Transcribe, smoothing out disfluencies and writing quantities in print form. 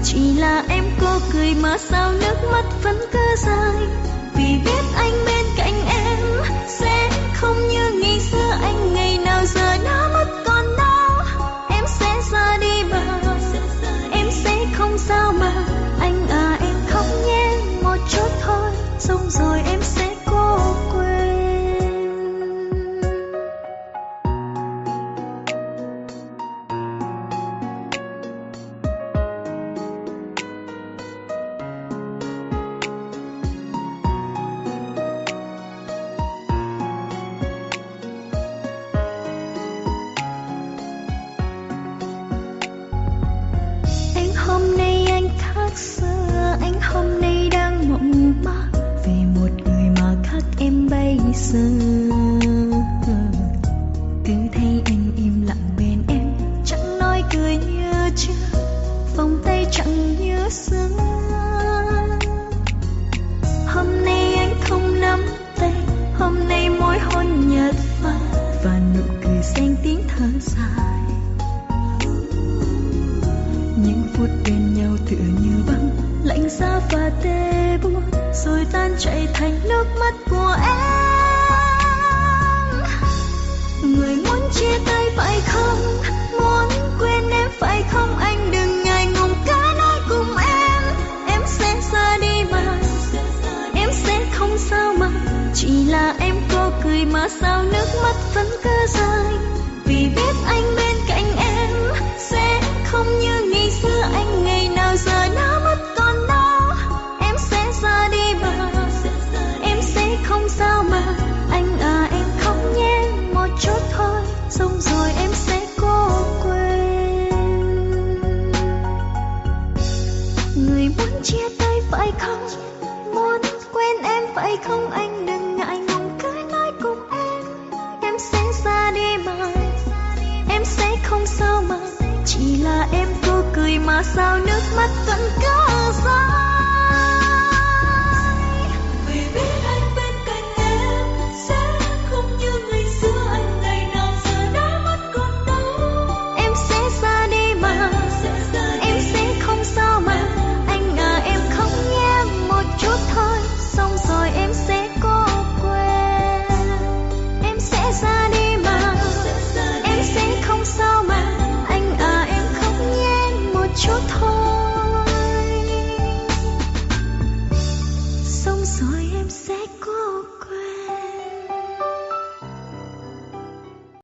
chỉ là em cô cười mà sao nước mắt vẫn cứ rơi. Vì biết anh bên cạnh em sẽ không như ngày xưa, anh ngày nào giờ đã mất còn đâu. Em sẽ ra đi mà em sẽ không sao mà. Anh à em khóc nhé một chút thôi, xong rồi em sẽ cố quên. Hôm nay anh khác xưa, anh hôm nay đang mộng mơ về một người mà khác em bây giờ. Cứ thấy anh im lặng bên em, chẳng nói cười như trước, vòng tay chẳng như xưa. Hôm nay anh không nắm tay, hôm nay môi hôn nhạt phai và nụ cười xanh tiếng thở dài. Những phút bên nhau tựa như băng, lạnh giá và tê buốt, rồi tan chảy thành nước mắt của em. Người muốn chia tay phải không, muốn quên em phải không, anh đừng ngại ngùng cứ nói cùng em. Em sẽ ra đi mà em sẽ không sao mà, chỉ là em cô cười mà sao nước mắt vẫn cứ rơi. Vì biết anh bên cạnh em sẽ không như ngày xưa, anh ngày nào giờ đã mất còn đâu. Em sẽ ra đi mà em sẽ không sao mà. Anh à em khóc nhé một chút thôi, xong rồi em sẽ cố quên. Người muốn chia tay phải không, muốn quên em phải không, anh đừng ngại ngùng cứ nói cùng em. Em sẽ ra đi mà em sẽ không sao mà, chỉ là em cô cười mà sao nước mắt vẫn cứ rơi. Vì biết anh bên cạnh em sẽ không như ngày xưa, anh ngày nào giờ đã mất còn đâu. Em sẽ ra đi mà em sẽ không sao mà. Anh à em khóc nhé một chút thôi, xong rồi em sẽ cố quên. Em sẽ ra đi mà em sẽ không sao mà. Anh à em khóc nhé một chút thôi, xong rồi em sẽ